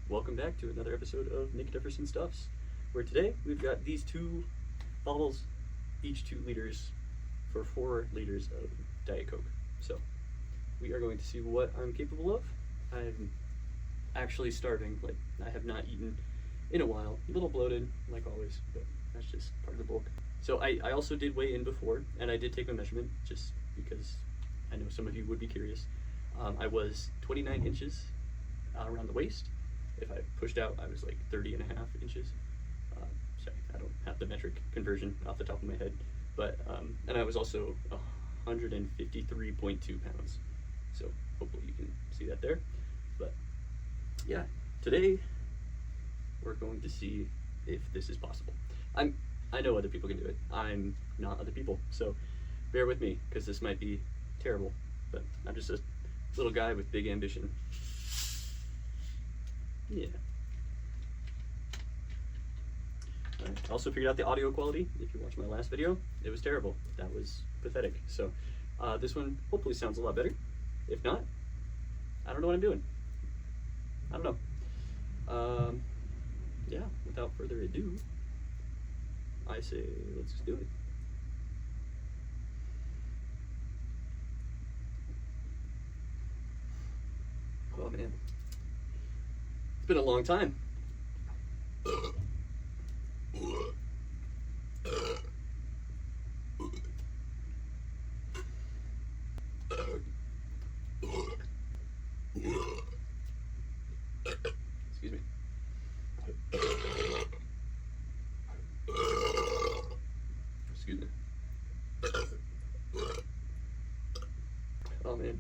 welcome back to another episode of Nick Jefferson Stuffs, where today we've got these two bottles, each 2 liters, for 4 liters of Diet Coke. So we are going to see what I'm capable of. I'm actually starving, like I have not eaten in a while, a little bloated like always, but that's just part of the bulk. So I also did weigh in before, and I did take my measurement just because I know some of you would be curious. I was 29 inches around the waist. If I pushed out, I was like 30.5 inches. Sorry, I don't have the metric conversion off the top of my head, but and I was also 153.2 pounds. So hopefully you can see that there. But yeah, today we're going to see if this is possible. I know other people can do it. I'm not other people, so bear with me because this might be terrible. But I'm just a little guy with big ambition. Yeah. Alright, I also figured out the audio quality. If you watched my last video, it was terrible. That was pathetic. So this one hopefully sounds a lot better. If not, I don't know what I'm doing. I don't know. Yeah, without further ado, I say let's just do it. Oh man, it's been a long time. Excuse me. Excuse me. Oh man.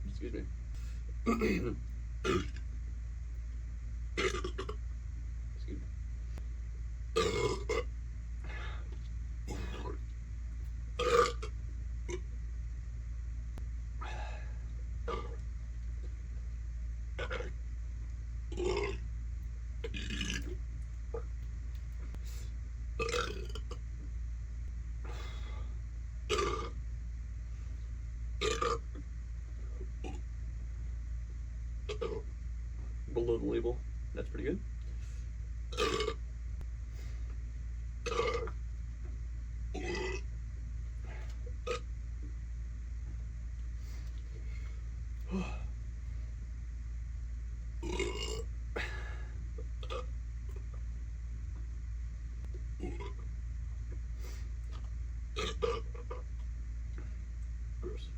Excuse me. Excuse me. Below the label. That's pretty good. Gross.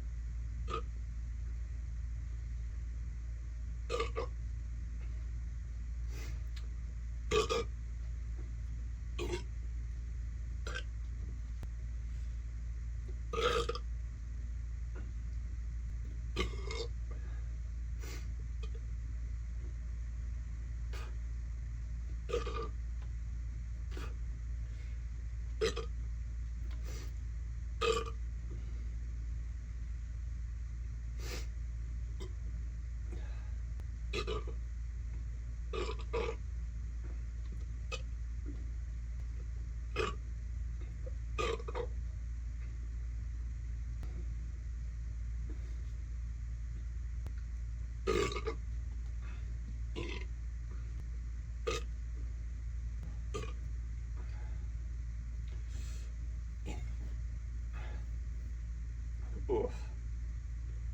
Oof.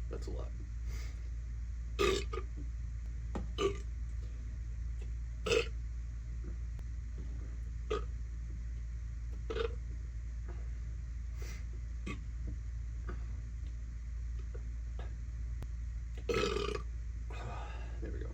That's a lot. There we go.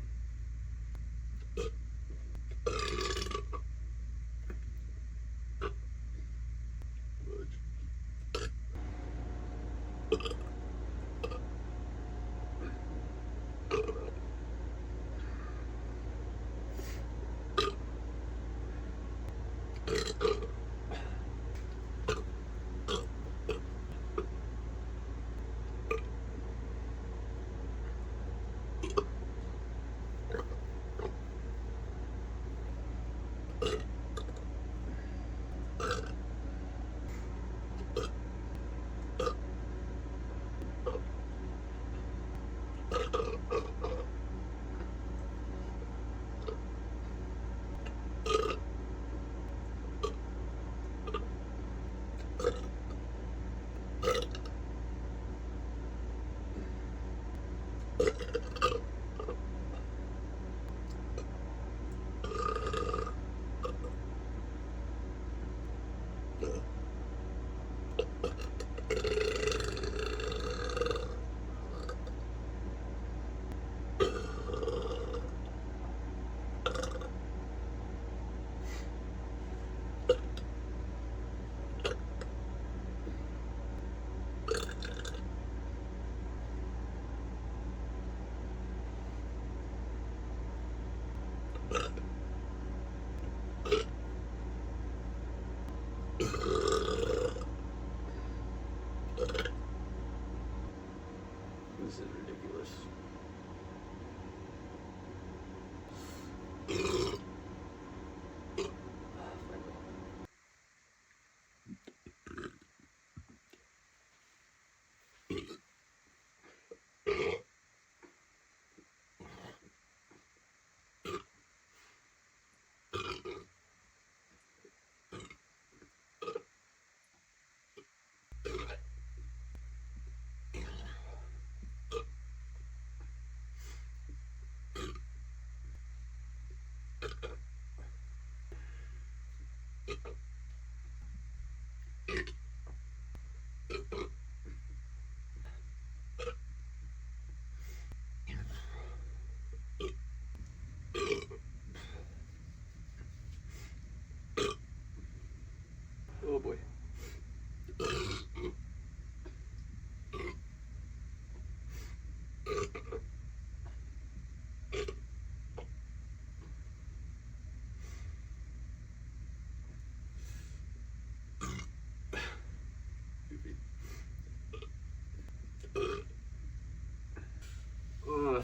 Ugh.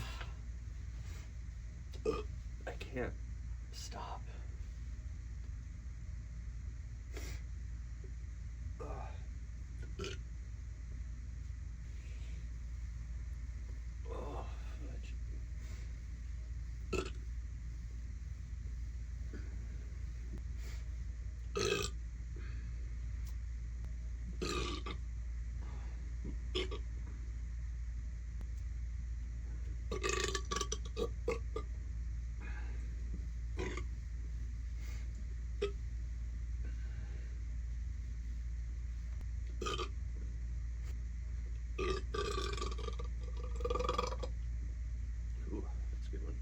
I can't stop. Oh, fudge. Ooh, that's a good one.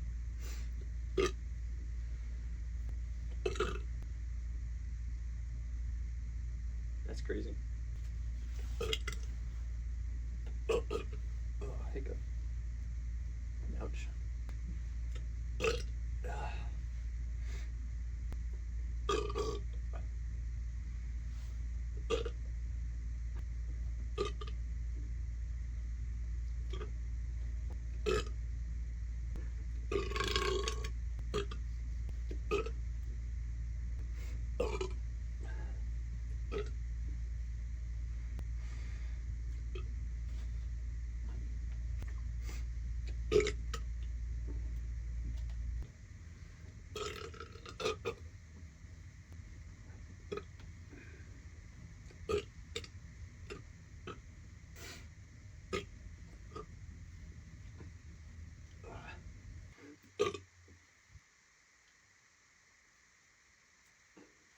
That's crazy. Oh, hiccup. Ouch.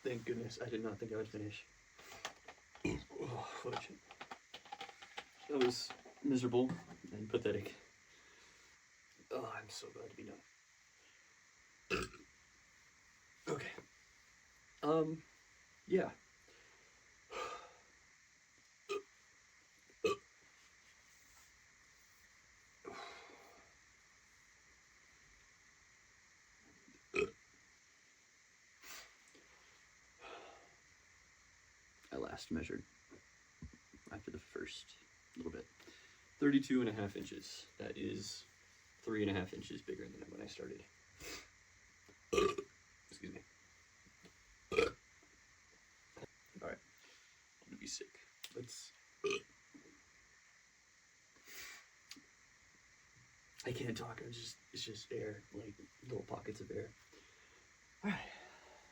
Thank goodness, I did not think I would finish. Oh, fudge. That was miserable and pathetic. Oh, I'm so glad to be done. Okay. Yeah. I last measured after the first little bit. 32.5 inches. That is 3.5 inches bigger than when I started. Excuse me. Alright. I'm gonna be sick. Let's. I can't talk. It's just air, like little pockets of air. Alright.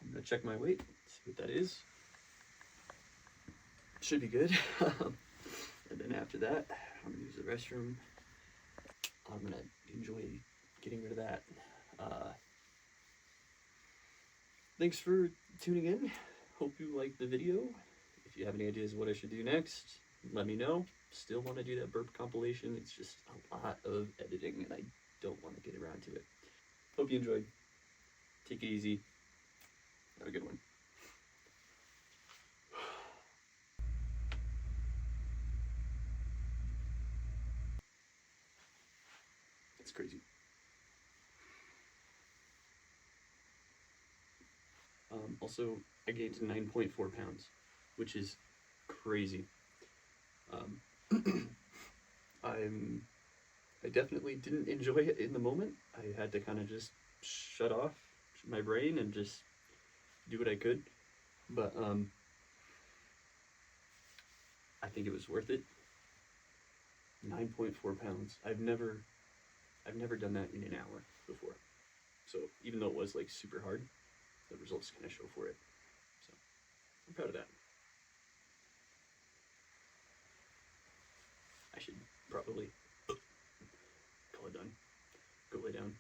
I'm gonna check my weight, see what that is. Should be good. And then after that, I'm gonna use the restroom. I'm gonna enjoy getting rid of that. Thanks for tuning in. Hope you liked the video. If you have any ideas of what I should do next, let me know. Still want to do that burp compilation. It's just a lot of editing and I don't want to get around to it. Hope you enjoyed. Take it easy. Have a good one. It's crazy. Also, I gained 9.4 pounds, which is crazy. I definitely didn't enjoy it in the moment. I had to kind of just shut off my brain and just do what I could. But I think it was worth it. 9.4 pounds. I've never done that in an hour before. So even though it was like super hard, the results kind of show for it. So I'm proud of that. I should probably call it done. Go lay down.